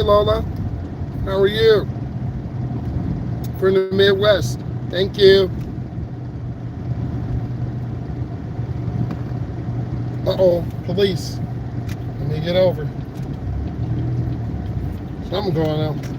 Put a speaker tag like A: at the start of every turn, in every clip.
A: Lola. How are you? From the Midwest. Thank you. Uh-oh, police. Let me get over. Something going on.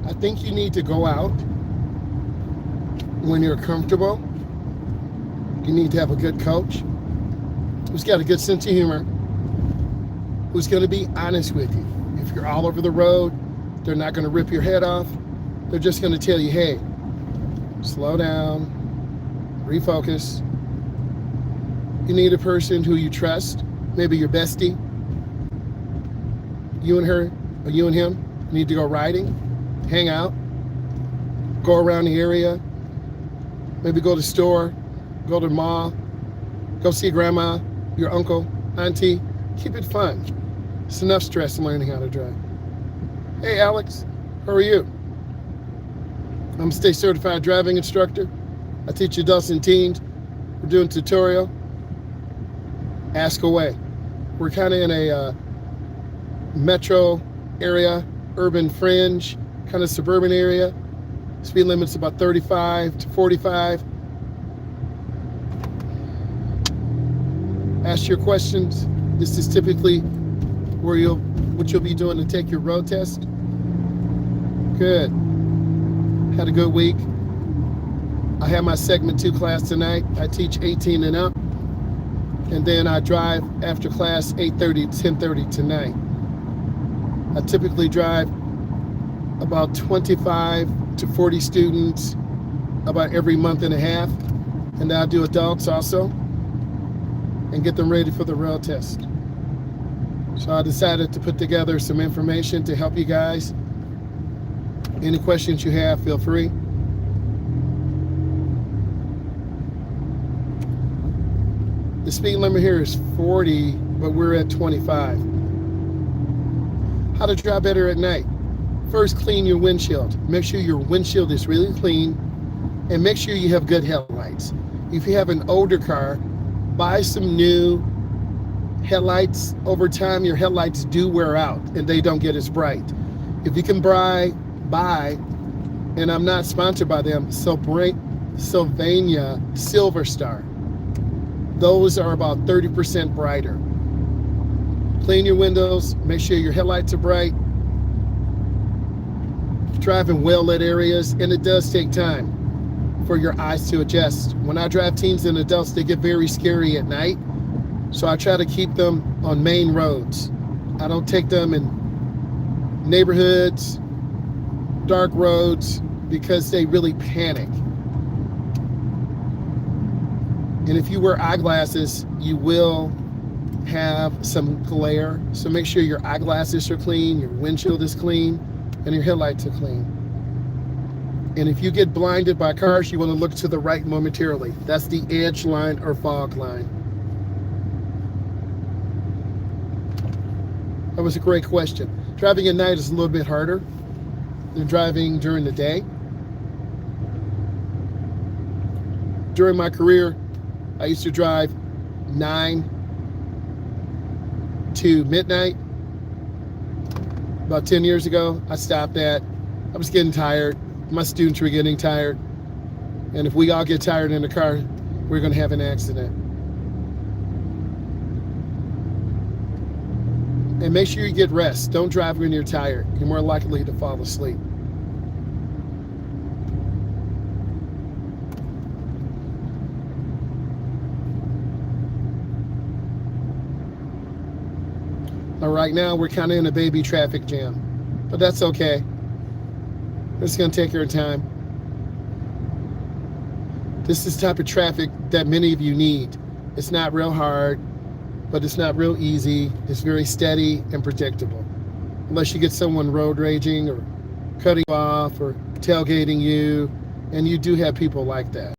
A: I think you need to go out when you're comfortable. You need to have a good coach who's got a good sense of humor, who's going to be honest with you. If you're all over the road, they're not going to rip your head off. They're just going to tell you, hey, slow down, refocus. You need a person who you trust, maybe your bestie. You and her, or you and him, need to go riding, hang out, go around the area, maybe go to the store, go to the mall, go see grandma, your uncle, auntie. Keep it fun. It's enough stress in learning how to drive. Hey, Alex, how are you? I'm a state certified driving instructor. I teach adults and teens. We're doing a tutorial. Ask away. We're kind of in a metro area, urban fringe, kind of suburban area. Speed limit's about 35 to 45. Ask your questions. This is typically what you'll be doing to take your road test. Good. Had a good week. I have my segment 2 class tonight. I teach 18 and up. And then I drive after class 8:30 to 10:30 tonight. I typically drive about 25 to 40 students about every month and a half. And then I do adults also and get them ready for the road test. So I decided to put together some information to help you guys. Any questions you have, feel free. The speed limit here is 40, but we're at 25. How to drive better at night. First, clean your windshield. Make sure your windshield is really clean, and make sure you have good headlights. If you have an older car, buy some new headlights. Over time, your headlights do wear out, and they don't get as bright. If you can buy, and I'm not sponsored by them, Sylvania Silver Star. Those are about 30% brighter. Clean your windows, make sure your headlights are bright. Drive in well-lit areas, and it does take time for your eyes to adjust. When I drive teens and adults, they get very scary at night. So I try to keep them on main roads. I don't take them in neighborhoods, dark roads, because they really panic. And if you wear eyeglasses, you will have some glare. So make sure your eyeglasses are clean, your windshield is clean, and your headlights are clean. And if you get blinded by cars, you want to look to the right momentarily. That's the edge line or fog line. That was a great question. Driving at night is a little bit harder than driving during the day. During my career, I used to drive 9 to midnight. About 10 years ago, I stopped that. I was getting tired. My students were getting tired. And if we all get tired in the car, we're going to have an accident. And make sure you get rest. Don't drive when you're tired. You're more likely to fall asleep. Right now, we're kind of in a baby traffic jam, but that's okay. It's going to take our time. This is the type of traffic that many of you need. It's not real hard, but it's not real easy. It's very steady and predictable. Unless you get someone road raging or cutting you off or tailgating you, and you do have people like that.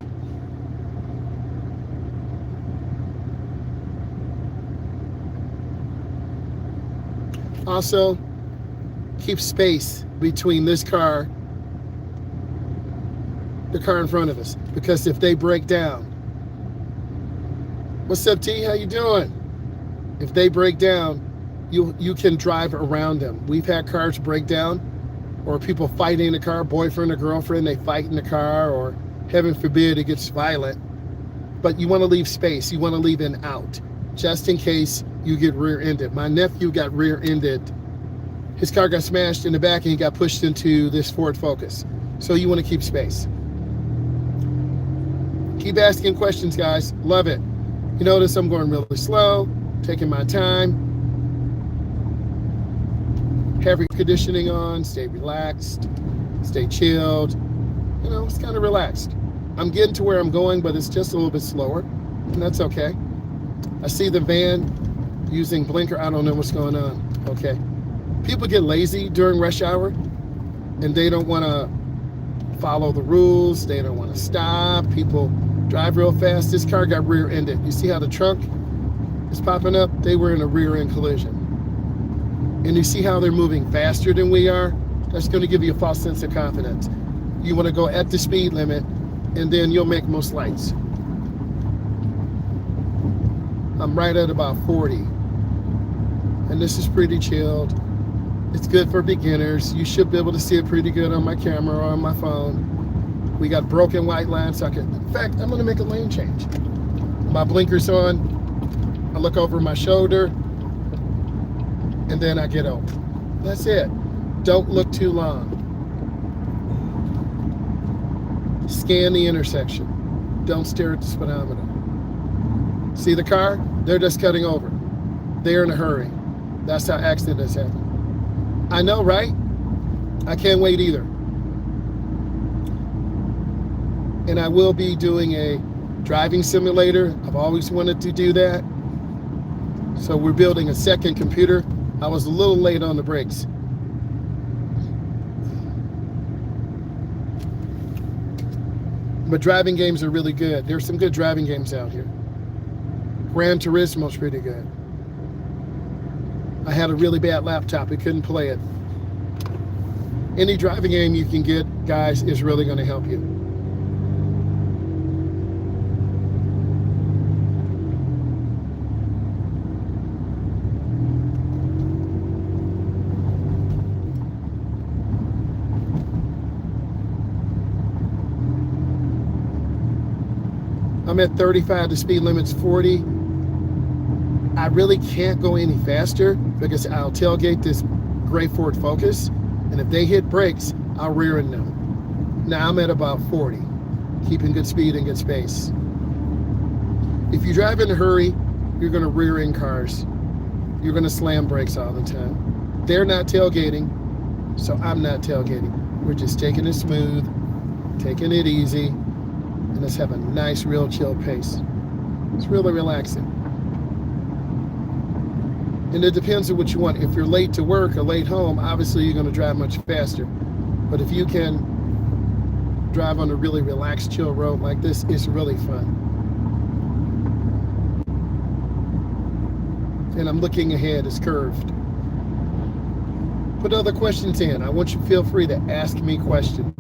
A: Also, keep space between this car, the car in front of us, because if they break down, what's up, T? How you doing? If they break down, you can drive around them. We've had cars break down, or people fighting in the car, boyfriend or girlfriend, they fight in the car, or heaven forbid it gets violent. But you want to leave space. You want to leave an out, just in case you get rear-ended. My nephew got rear-ended. His car got smashed in the back and he got pushed into this Ford Focus. So you want to keep space. Keep asking questions, guys. Love it. You notice I'm going really slow, taking my time. Have your conditioning on, stay relaxed, stay chilled. You know, it's kind of relaxed. I'm getting to where I'm going, but it's just a little bit slower, and that's okay. I see the van using blinker. I don't know what's going on. Okay. People get lazy during rush hour and they don't want to follow the rules. They don't want to stop. People drive real fast. This car got rear-ended. You see how the trunk is popping up? They were in a rear-end collision. And you see how they're moving faster than we are? That's going to give you a false sense of confidence. You want to go at the speed limit and then you'll make most lights. I'm right at about 40. And this is pretty chilled. It's good for beginners. You should be able to see it pretty good on my camera or on my phone. We got broken white lines. So in fact, I'm going to make a lane change. My blinker's on. I look over my shoulder. And then I get over. That's it. Don't look too long. Scan the intersection. Don't stare at the speedometer. See the car? They're just cutting over. They're in a hurry. That's how accidents happen. I know, right? I can't wait either. And I will be doing a driving simulator. I've always wanted to do that. So we're building a second computer. I was a little late on the brakes. But driving games are really good. There's some good driving games out here. Gran Turismo's pretty good. I had a really bad laptop. I couldn't play it. Any driving game you can get, guys, is really going to help you. I'm at 35, the speed limit's 40. I really can't go any faster because I'll tailgate this gray Ford Focus, and if they hit brakes, I'll rear end them. Now I'm at about 40, keeping good speed and good space. If you drive in a hurry, you're going to rear end cars. You're going to slam brakes all the time. They're not tailgating, so I'm not tailgating. We're just taking it smooth, taking it easy, and let's have a nice, real chill pace. It's really relaxing. And it depends on what you want. If you're late to work or late home, obviously you're going to drive much faster. But if you can drive on a really relaxed, chill road like this, it's really fun. And I'm looking ahead, it's curved. Put other questions in. I want you to feel free to ask me questions.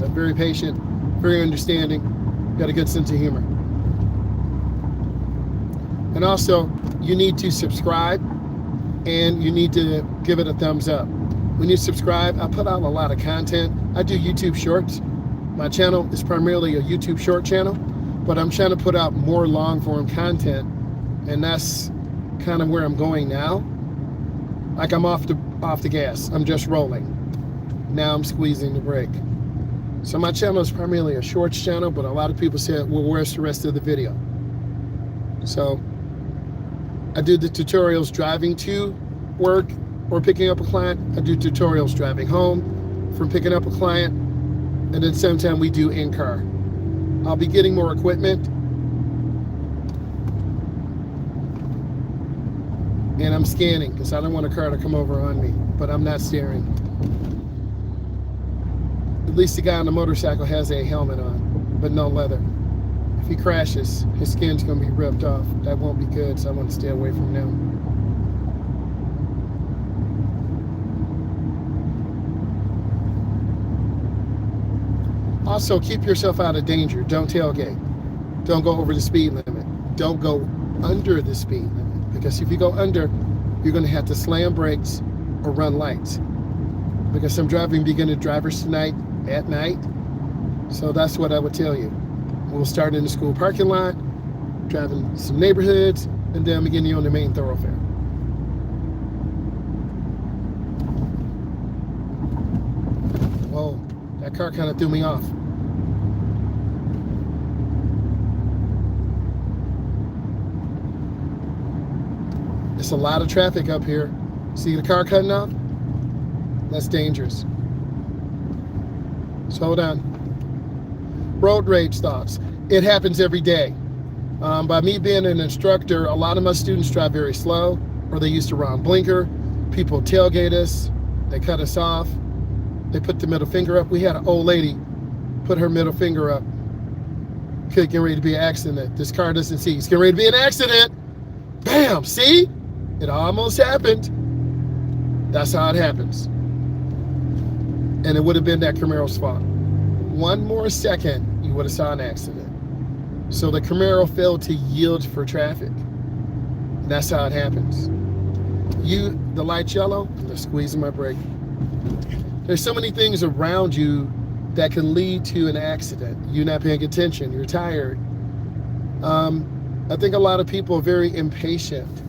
A: I'm very patient, very understanding, got a good sense of humor. And also, you need to subscribe and you need to give it a thumbs up. When you subscribe, I put out a lot of content. I do YouTube shorts. My channel is primarily a YouTube short channel, but I'm trying to put out more long form content, and that's kind of where I'm going now. Like I'm off the gas. I'm just rolling. Now I'm squeezing the brake. So my channel is primarily a shorts channel, but a lot of people said, well, where's the rest of the video? So I do the tutorials driving to work or picking up a client. I do tutorials driving home from picking up a client. And then sometime we do in-car. I'll be getting more equipment. And I'm scanning because I don't want a car to come over on me, but I'm not steering. At least the guy on the motorcycle has a helmet on, but no leather. If he crashes, his skin's gonna be ripped off. That won't be good, so I want to stay away from them. Also, keep yourself out of danger. Don't tailgate. Don't go over the speed limit. Don't go under the speed limit. Because if you go under, you're going to have to slam brakes or run lights. Because I'm driving beginner drivers tonight at night. So that's what I would tell you. We'll start in the school parking lot, driving some neighborhoods, and then begin you on the main thoroughfare. Whoa, that car kind of threw me off. It's a lot of traffic up here. See the car cutting off? That's dangerous. So hold on. Road rage thoughts. It happens every day. By me being an instructor, a lot of my students drive very slow, or they use the wrong blinker. People tailgate us. They cut us off. They put the middle finger up. We had an old lady put her middle finger up. Could get ready to be an accident. This car doesn't see. It's getting ready to be an accident. Bam! See? It almost happened. That's how it happens. And it would have been that Camaro's fault. One more second, you would have saw an accident. So the Camaro failed to yield for traffic. And that's how it happens. The light's yellow, I'm squeezing my brake. There's so many things around you that can lead to an accident. You're not paying attention, you're tired. I think a lot of people are very impatient.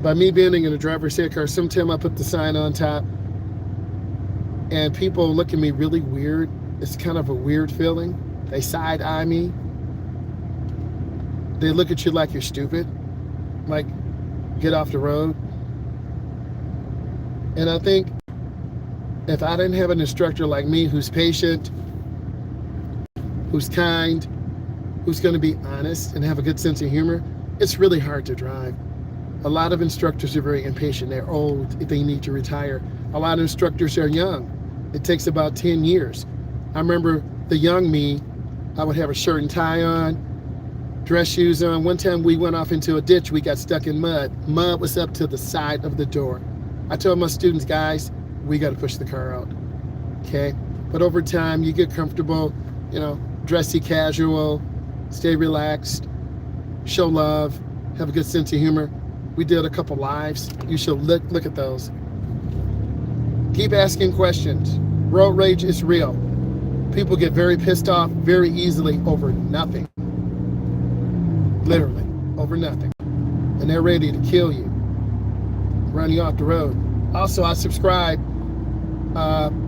A: By me being in a driver's seat car, sometimes I put the sign on top and people look at me really weird. It's kind of a weird feeling. They side eye me. They look at you like you're stupid. Like, get off the road. And I think if I didn't have an instructor like me who's patient, who's kind, who's going to be honest and have a good sense of humor, it's really hard to drive. A lot of instructors are very impatient. They're old. They need to retire. A lot of instructors are young. It takes about 10 years. I remember the young me, I would have a shirt and tie on, dress shoes on. One time we went off into a ditch. We got stuck in mud. Mud was up to the side of the door. I told my students, guys, we got to push the car out. Okay? But over time, you get comfortable, dressy casual, stay relaxed, show love, have a good sense of humor. We did a couple lives. You should look at those. Keep asking questions. Road rage is real. People get very pissed off very easily over nothing. Literally, over nothing. And they're ready to kill you, run you off the road. Also, I subscribe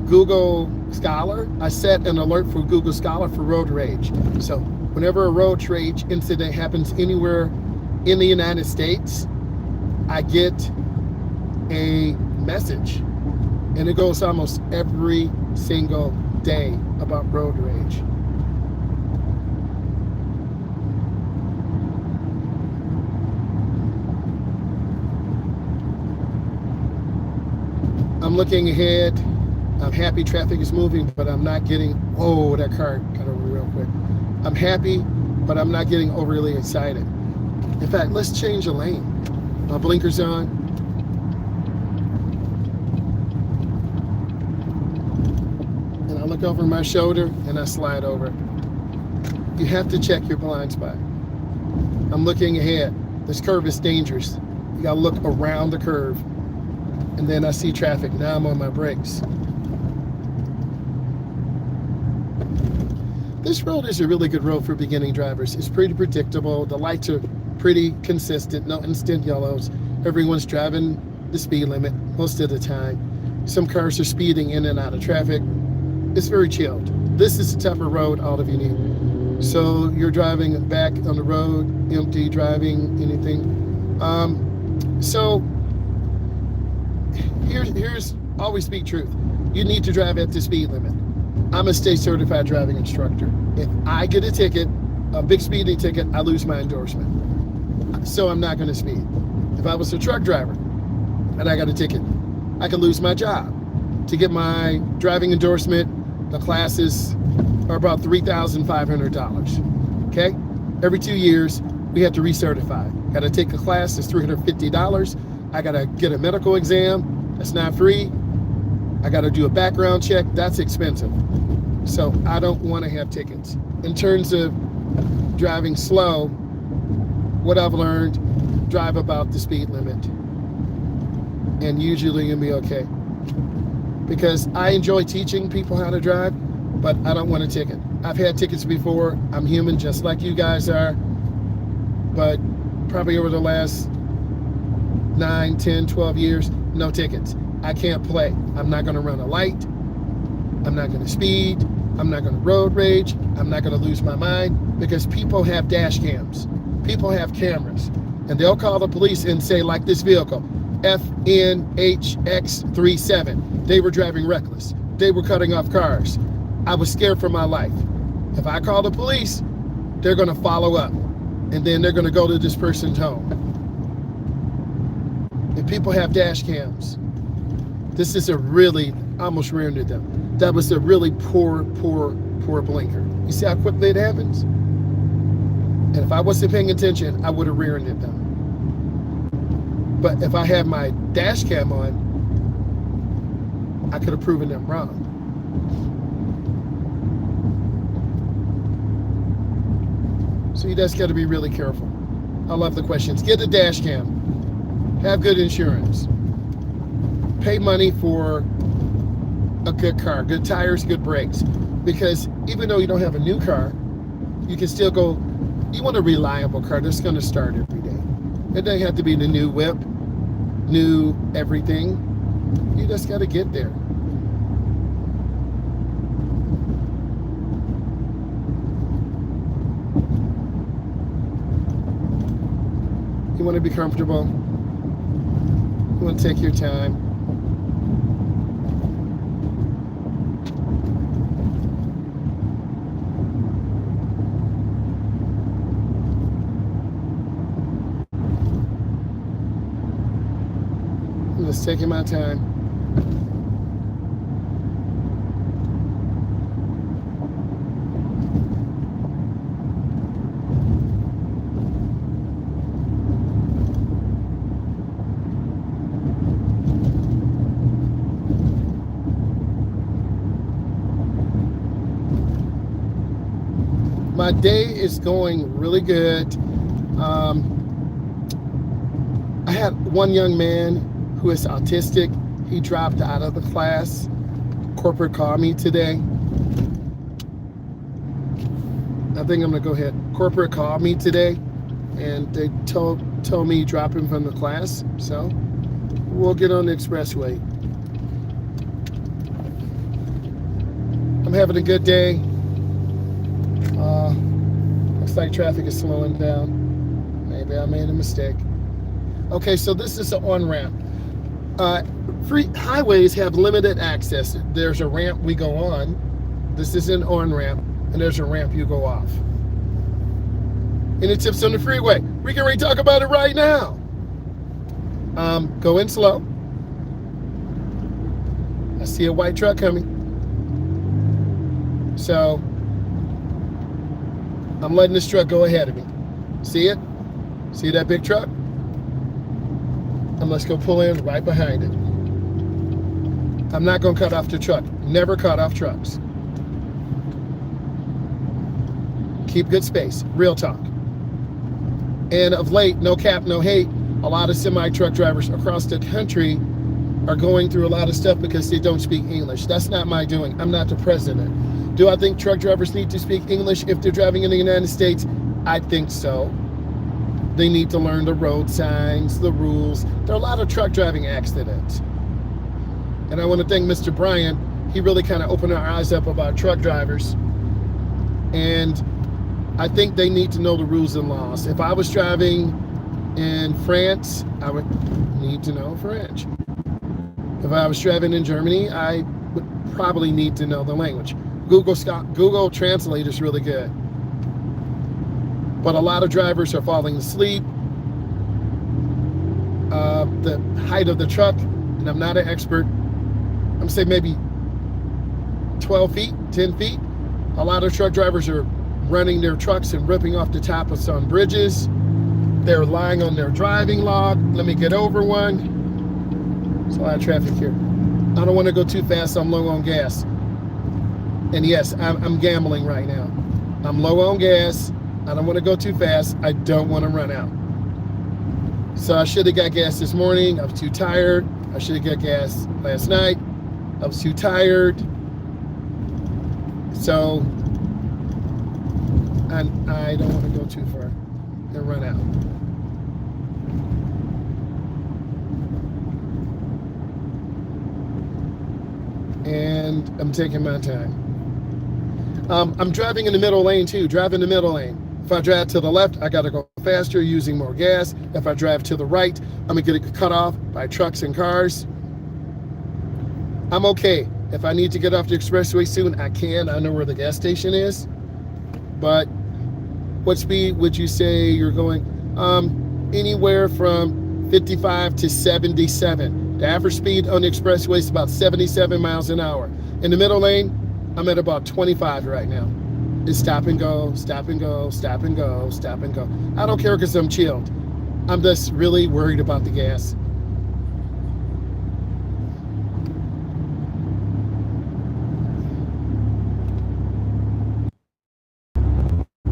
A: Google Scholar. I set an alert for Google Scholar for road rage. So whenever a road rage incident happens anywhere in the United States, I get a message, and it goes almost every single day about road rage. I'm looking ahead. I'm happy traffic is moving, but I'm not getting, oh, that car got over real quick. I'm happy, but I'm not getting overly excited. In fact, let's change the lane. My blinkers on. And I look over my shoulder and I slide over. You have to check your blind spot. I'm looking ahead. This curve is dangerous. You gotta look around the curve. And then I see traffic. Now I'm on my brakes. This road is a really good road for beginning drivers. It's pretty predictable. The lights are pretty consistent, no instant yellows. Everyone's driving the speed limit most of the time. Some cars are speeding in and out of traffic. It's very chilled. This is the type of road all of you need. So you're driving back on the road, empty, driving, anything. So here's always speak truth. You need to drive at the speed limit. I'm a state certified driving instructor. If I get a ticket, a big speeding ticket, I lose my endorsement. So I'm not going to speed. If I was a truck driver and I got a ticket, I could lose my job. To get my driving endorsement, the classes are about $3,500. Okay? Every 2 years, we have to recertify. Got to take a class, that's $350. I got to get a medical exam, that's not free. I got to do a background check, that's expensive. So I don't want to have tickets. In terms of driving slow, what I've learned, drive about the speed limit. And usually you'll be okay. Because I enjoy teaching people how to drive, but I don't want a ticket. I've had tickets before. I'm human just like you guys are. But probably over the last 9, 10, 12 years, no tickets. I can't play. I'm not going to run a light. I'm not going to speed. I'm not going to road rage. I'm not going to lose my mind, because people have dash cams. People have cameras. And they'll call the police and say, like this vehicle, FNHX37. They were driving reckless. They were cutting off cars. I was scared for my life. If I call the police, they're going to follow up. And then they're going to go to this person's home. And people have dash cams. This is a really, almost rear-ended them. That was a really poor blinker. You see how quickly it happens? And if I wasn't paying attention, I would have rear-ended them. But if I had my dash cam on, I could have proven them wrong. So you just got to be really careful. I love the questions. Get a dash cam. Have good insurance. Pay money for a good car, good tires, good brakes. Because even though you don't have a new car, you can still go, you want a reliable car that's going to start every day. It doesn't have to be the new whip, new everything. You just got to get there. You want to be comfortable. You want to take your time. I'm just taking my time. My day is going really good. I had one young man who is autistic. He dropped out of the class. Corporate called me today. I think I'm gonna go ahead. Corporate called me today, and they told me drop him from the class. So we'll get on the expressway. I'm having a good day. Looks like traffic is slowing down. maybe I made a mistake. Okay, so this is an on-ramp. Free highways have limited access. There's a ramp we go on. This is an on-ramp, and there's a ramp you go off. Any tips on the freeway? We can already talk about it right now. Go in slow. I see a white truck coming. So I'm letting this truck go ahead of me. See it? See that big truck? And let's go pull in right behind it. I'm not going to cut off the truck. Never cut off trucks. Keep good space. Real talk. And of late, no cap, no hate, a lot of semi-truck drivers across the country are going through a lot of stuff because they don't speak English. That's not my doing. I'm not the president. Do I think truck drivers need to speak English if they're driving in the United States? I think so. They need to learn the road signs, the rules. There are a lot of truck driving accidents. And I want to thank Mr. Brian. He really kind of opened our eyes up about truck drivers. And I think they need to know the rules and laws. If I was driving in France, I would need to know French. If I was driving in Germany, I would probably need to know the language. Google Translate is really good. But a lot of drivers are falling asleep. The height of the truck, and I'm not an expert, I'm saying maybe 12 feet, 10 feet. A lot of truck drivers are running their trucks and ripping off the top of some bridges. They're lying on their driving log. Let me get over one. There's a lot of traffic here. I don't want to go too fast, so I'm low on gas. And yes, I'm gambling right now. I'm low on gas. I don't want to go too fast. I don't want to run out. So I should have got gas this morning. I was too tired. I should have got gas last night. I was too tired. So I don't want to go too far and run out. And I'm taking my time. I'm driving in the middle lane too. Drive in the middle lane. If I drive to the left, I got to go faster using more gas. If I drive to the right, I'm going to get cut off by trucks and cars. I'm okay. If I need to get off the expressway soon, I can. I know where the gas station is. But what speed would you say you're going? Anywhere from 55 to 77. The average speed on the expressway is about 77 miles an hour. In the middle lane, I'm at about 25 right now. It's stop and go, stop and go, stop and go, stop and go. I don't care because I'm chilled. I'm just really worried about the gas.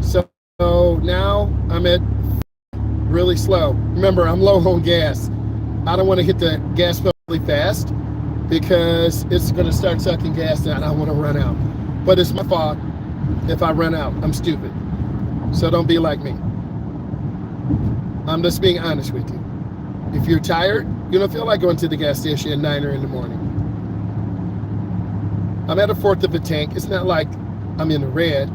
A: So now I'm at really slow. Remember, I'm low on gas. I don't want to hit the gas pedal really fast because it's going to start sucking gas and I don't want to run out. But it's my fault if I run out. I'm stupid. So don't be like me. I'm just being honest with you. If you're tired, you don't feel like going to the gas station at 9 in the morning. I'm at a fourth of a tank. It's not like I'm in the red.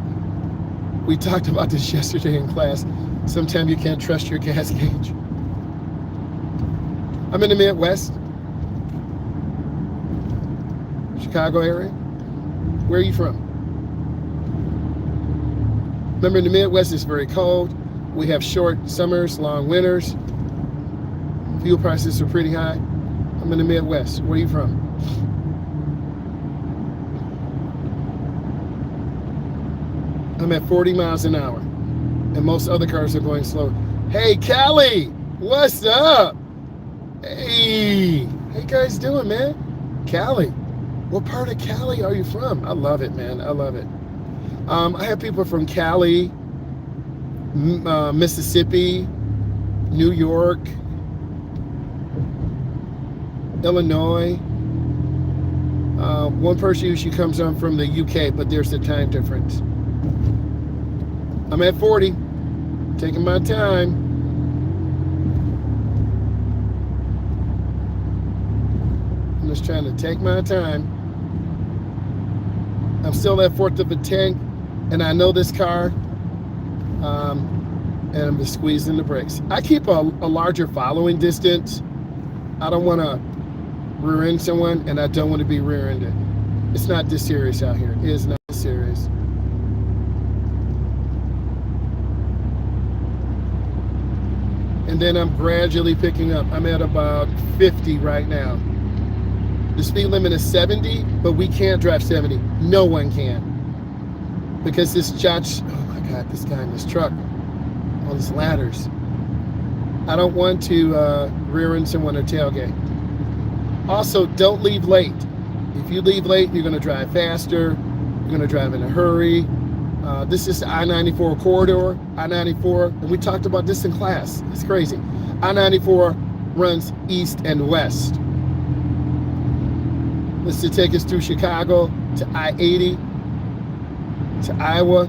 A: We talked about this yesterday in class. Sometimes you can't trust your gas gauge. I'm in the Midwest, Chicago area. Where are you from? Remember, in the Midwest, it's very cold. We have short summers, long winters. Fuel prices are pretty high. I'm in the Midwest. Where are you from? I'm at 40 miles an hour, and most other cars are going slow. Hey, Cali, what's up? Hey, how you guys doing, man? Cali, what part of Cali are you from? I love it, man. I love it. I have people from Cali, Mississippi, New York, Illinois. One person usually comes on from the UK, but there's a time difference. I'm at 40, taking my time. I'm just trying to take my time. I'm still at fourth of a tank, and I know this car. and I'm just squeezing the brakes. I keep a larger following distance. I don't want to rear end someone, and I don't want to be rear-ended. It's not this serious out here. It is not this serious. And then I'm gradually picking up. I'm at about 50 right now. The speed limit is 70, but we can't drive 70. No one can. Because this judge, oh my God, this guy in this truck, all these ladders. I don't want to rear end someone or tailgate. Also, don't leave late. If you leave late, you're going to drive faster. You're going to drive in a hurry. This is the I-94 corridor, I-94, and we talked about this in class. It's crazy. I-94 runs east and west. This is to take us through Chicago to I-80 to Iowa.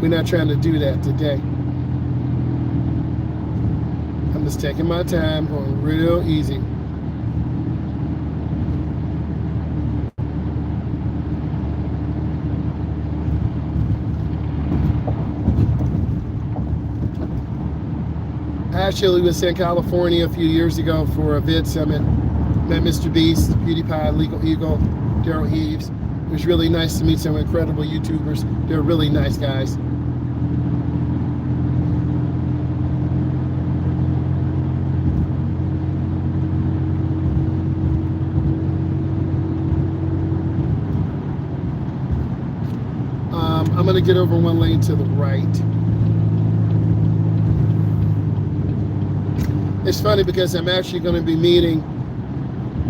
A: We're not trying to do that today. I'm just taking my time, going real easy. I actually was in California a few years ago for a vid summit. Met Mr. Beast, PewDiePie, Legal Eagle, Daryl Eves. It was really nice to meet some incredible YouTubers. They're really nice guys. I'm going to get over one lane to the right. It's funny because I'm actually going to be meeting,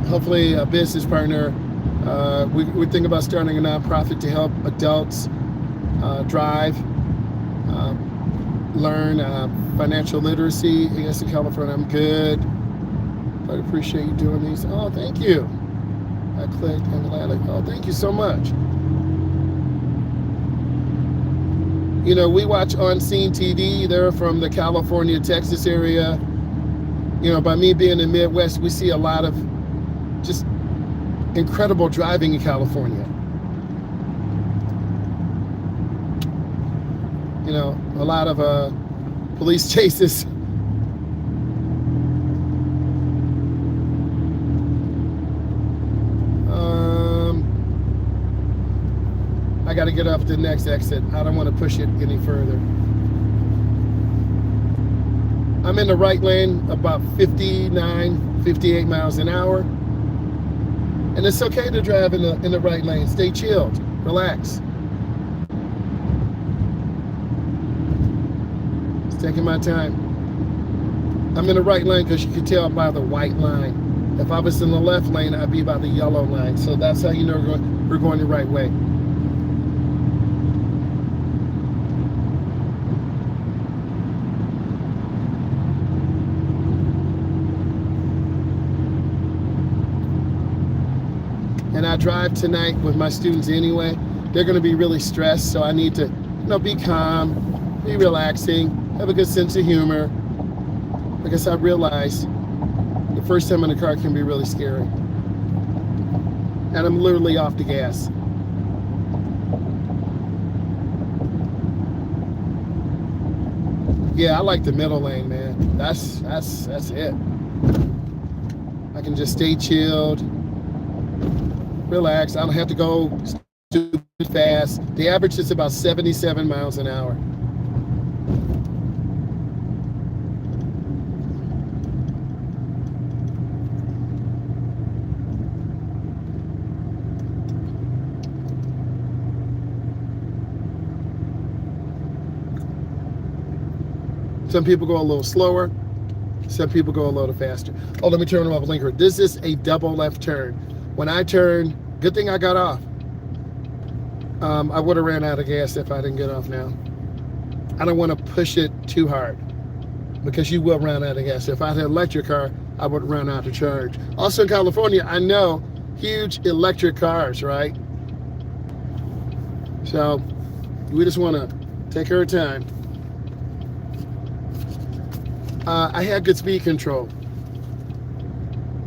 A: hopefully, a business partner. We're thinking about starting a nonprofit to help adults drive, learn financial literacy. I guess in California, I'm good. But I appreciate you doing these. Oh, thank you. I clicked and landed. Oh, thank you so much. You know, we watch On Scene TV. They're from the California, Texas area. You know, by me being in the Midwest, we see a lot of just incredible driving in California. You know, a lot of police chases. I got to get off the next exit. I don't want to push it any further. I'm in the right lane about 59, 58 miles an hour. And it's okay to drive in the right lane. Stay chilled, relax. Just taking my time. I'm in the right lane because you can tell by the white line. If I was in the left lane, I'd be by the yellow line. So that's how you know we're going the right way. And I drive tonight with my students anyway. They're going to be really stressed, so I need to, you know, be calm, be relaxing, have a good sense of humor. Because I realize the first time in a car can be really scary. And I'm literally off the gas. Yeah, I like the middle lane, man. That's it. I can just stay chilled. Relax. I don't have to go stupid fast. The average is about 77 miles an hour. Some people go a little slower. Some people go a little faster. Oh, let me turn off a blinker. This is a double left turn. When I turn, good thing I got off. I would have ran out of gas if I didn't get off now. I don't want to push it too hard because you will run out of gas. If I had an electric car, I would run out of charge. Also in California, I know huge electric cars, right? So we just want to take our time. I had good speed control,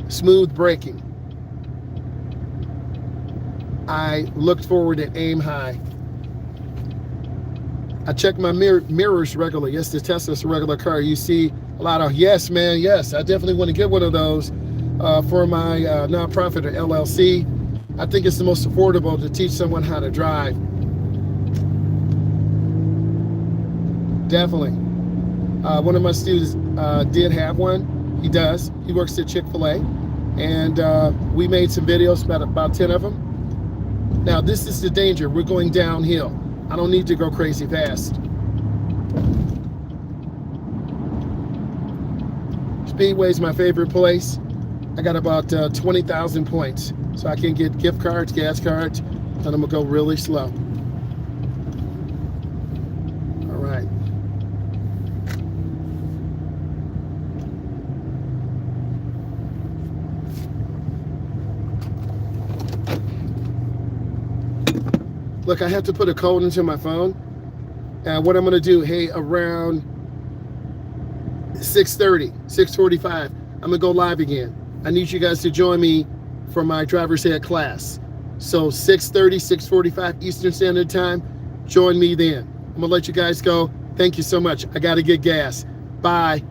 A: smooth braking. I looked forward and aim high. I check my mirrors regularly. Yes, the Tesla's a regular car. You see a lot of, yes, man, yes. I definitely want to get one of those for my nonprofit or LLC. I think it's the most affordable to teach someone how to drive. Definitely. One of my students did have one. He does. He works at Chick-fil-A. And we made some videos, about 10 of them. Now, this is the danger. We're going downhill. I don't need to go crazy fast. Speedway's my favorite place. I got about 20,000 points. So I can get gift cards, gas cards, and I'm gonna go really slow. All right. Look, I have to put a code into my phone. And what I'm gonna do, hey, around 6:30, 6:45, I'm gonna go live again. I need you guys to join me for my driver's ed class. So 6:30, 6:45 Eastern Standard Time, join me then. I'm gonna let you guys go. Thank you so much. I gotta get gas. Bye.